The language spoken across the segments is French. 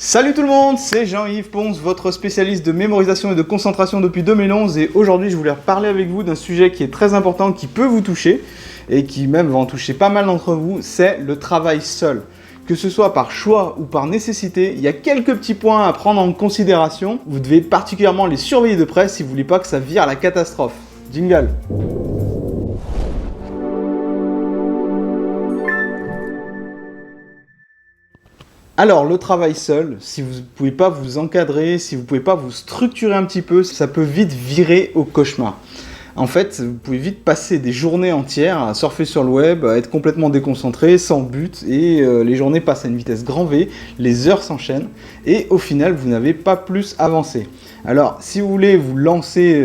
Salut tout le monde, c'est Jean-Yves Ponce, votre spécialiste de mémorisation et de concentration depuis 2011 et aujourd'hui je voulais parler avec vous d'un sujet qui est très important, qui peut vous toucher et qui même va en toucher pas mal d'entre vous, c'est le travail seul. Que ce soit par choix ou par nécessité, il y a quelques petits points à prendre en considération. Vous devez particulièrement les surveiller de près si vous voulez pas que ça vire à la catastrophe. Jingle. Alors, le travail seul, si vous ne pouvez pas vous encadrer, si vous ne pouvez pas vous structurer un petit peu, ça peut vite virer au cauchemar. En fait, vous pouvez vite passer des journées entières à surfer sur le web, à être complètement déconcentré, sans but, et les journées passent à une vitesse grand V, les heures s'enchaînent, et au final, vous n'avez pas plus avancé. Alors, si vous voulez vous lancer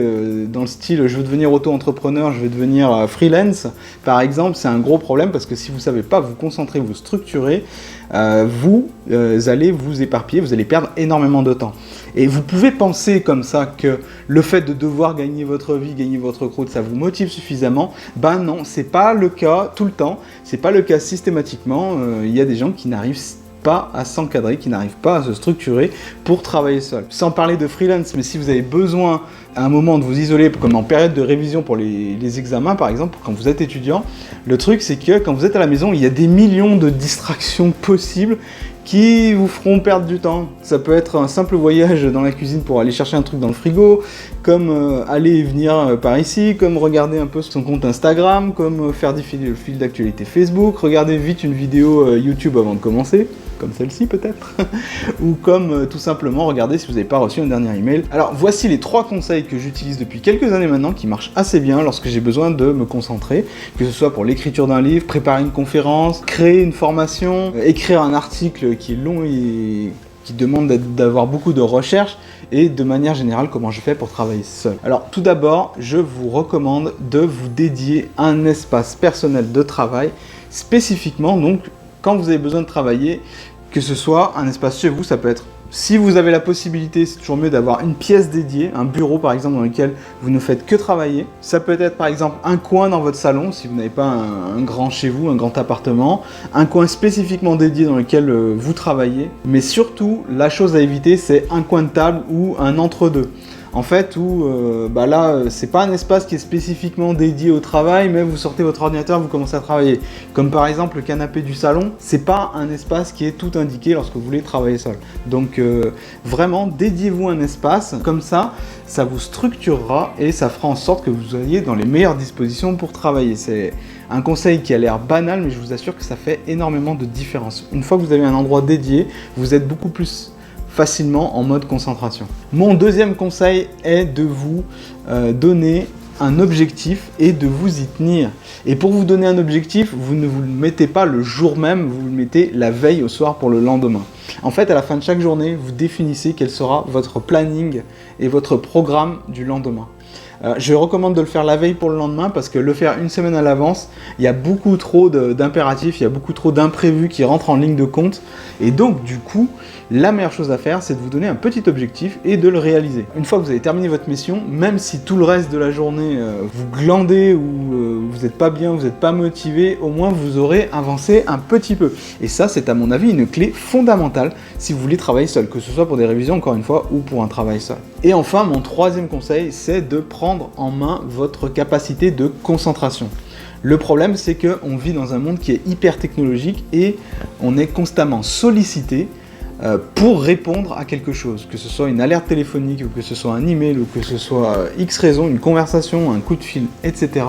dans le style « je veux devenir auto-entrepreneur, je veux devenir freelance », par exemple, c'est un gros problème parce que si vous ne savez pas vous concentrer, vous structurer, vous allez vous éparpiller, vous allez perdre énormément de temps. Et vous pouvez penser comme ça que le fait de devoir gagner votre vie, gagner votre croûte, ça vous motive suffisamment. Ben non, c'est pas le cas tout le temps, c'est pas le cas systématiquement. Il y a des gens qui n'arrivent pas à s'encadrer, qui n'arrivent pas à se structurer pour travailler seul. Sans parler de freelance, mais si vous avez besoin à un moment de vous isoler, comme en période de révision pour les examens par exemple, quand vous êtes étudiant, le truc c'est que quand vous êtes à la maison, il y a des millions de distractions possibles qui vous feront perdre du temps. Ça peut être un simple voyage dans la cuisine pour aller chercher un truc dans le frigo, comme aller et venir par ici, comme regarder un peu son compte Instagram, comme faire défiler le fil d'actualité Facebook, regarder vite une vidéo YouTube avant de commencer, comme celle-ci peut-être, ou comme tout simplement regarder si vous n'avez pas reçu un dernier email. Alors voici les 3 conseils que j'utilise depuis quelques années maintenant, qui marchent assez bien lorsque j'ai besoin de me concentrer, que ce soit pour l'écriture d'un livre, préparer une conférence, créer une formation, écrire un article qui est long et qui demande d'avoir beaucoup de recherche, et de manière générale comment je fais pour travailler seul. Alors tout d'abord, je vous recommande de vous dédier un espace personnel de travail spécifiquement, donc quand vous avez besoin de travailler, que ce soit un espace chez vous, ça peut être, si vous avez la possibilité, c'est toujours mieux d'avoir une pièce dédiée, un bureau par exemple dans lequel vous ne faites que travailler. Ça peut être par exemple un coin dans votre salon, si vous n'avez pas un grand chez vous, un grand appartement, un coin spécifiquement dédié dans lequel vous travaillez. Mais surtout, la chose à éviter, c'est un coin de table ou un entre-deux. En fait, où là, c'est pas un espace qui est spécifiquement dédié au travail, mais vous sortez votre ordinateur, vous commencez à travailler. Comme par exemple le canapé du salon, c'est pas un espace qui est tout indiqué lorsque vous voulez travailler seul. Donc vraiment, dédiez-vous un espace, comme ça vous structurera et ça fera en sorte que vous soyez dans les meilleures dispositions pour travailler. C'est un conseil qui a l'air banal, mais je vous assure que ça fait énormément de différence. Une fois que vous avez un endroit dédié, vous êtes beaucoup plus facilement en mode concentration. Mon deuxième conseil est de vous donner un objectif et de vous y tenir. Et pour vous donner un objectif, vous ne vous le mettez pas le jour même, vous le mettez la veille au soir pour le lendemain. En fait, à la fin de chaque journée, vous définissez quel sera votre planning et votre programme du lendemain. Je recommande de le faire la veille pour le lendemain parce que le faire une semaine à l'avance, il y a beaucoup trop d'impératifs, il y a beaucoup trop d'imprévus qui rentrent en ligne de compte. Et donc, du coup, la meilleure chose à faire, c'est de vous donner un petit objectif et de le réaliser. Une fois que vous avez terminé votre mission, même si tout le reste de la journée, vous glandez ou vous n'êtes pas bien, vous n'êtes pas motivé, au moins vous aurez avancé un petit peu. Et ça, c'est à mon avis une clé fondamentale si vous voulez travailler seul, que ce soit pour des révisions, encore une fois, ou pour un travail seul. Et enfin, mon troisième conseil, c'est de prendre en main votre capacité de concentration. Le problème, c'est qu'on vit dans un monde qui est hyper technologique et on est constamment sollicité pour répondre à quelque chose, que ce soit une alerte téléphonique, ou que ce soit un email, ou que ce soit X raison, une conversation, un coup de fil, etc.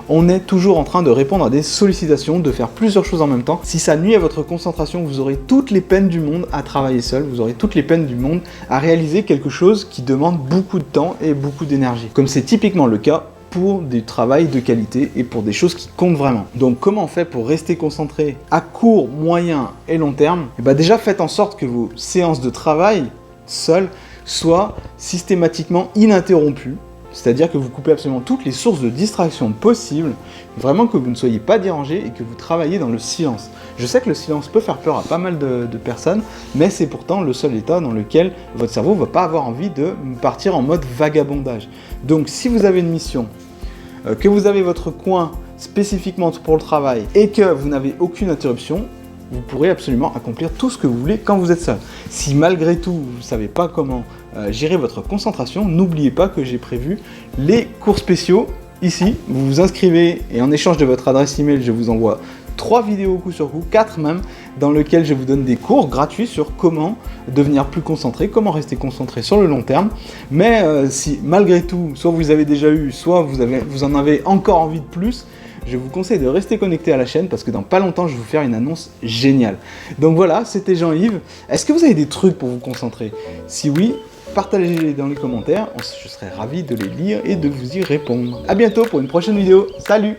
On est toujours en train de répondre à des sollicitations, de faire plusieurs choses en même temps. Si ça nuit à votre concentration, vous aurez toutes les peines du monde à travailler seul, vous aurez toutes les peines du monde à réaliser quelque chose qui demande beaucoup de temps et beaucoup d'énergie. Comme c'est typiquement le cas pour du travail de qualité et pour des choses qui comptent vraiment. Donc comment on fait pour rester concentré à court, moyen et long terme? Déjà faites en sorte que vos séances de travail seules soient systématiquement ininterrompues. C'est-à-dire que vous coupez absolument toutes les sources de distraction possibles, vraiment que vous ne soyez pas dérangé et que vous travaillez dans le silence. Je sais que le silence peut faire peur à pas mal de personnes, mais c'est pourtant le seul état dans lequel votre cerveau ne va pas avoir envie de partir en mode vagabondage. Donc si vous avez une mission, que vous avez votre coin spécifiquement pour le travail et que vous n'avez aucune interruption, vous pourrez absolument accomplir tout ce que vous voulez quand vous êtes seul. Si malgré tout, vous ne savez pas comment gérer votre concentration, n'oubliez pas que j'ai prévu les cours spéciaux ici. Vous vous inscrivez et en échange de votre adresse email, je vous envoie 3 vidéos coup sur coup, 4 même, dans lesquelles je vous donne des cours gratuits sur comment devenir plus concentré, comment rester concentré sur le long terme. Mais si malgré tout, soit vous avez déjà eu, soit vous en avez encore envie de plus, je vous conseille de rester connecté à la chaîne parce que dans pas longtemps, je vais vous faire une annonce géniale. Donc voilà, c'était Jean-Yves. Est-ce que vous avez des trucs pour vous concentrer? Si oui, partagez-les dans les commentaires, je serai ravi de les lire et de vous y répondre. A bientôt pour une prochaine vidéo. Salut!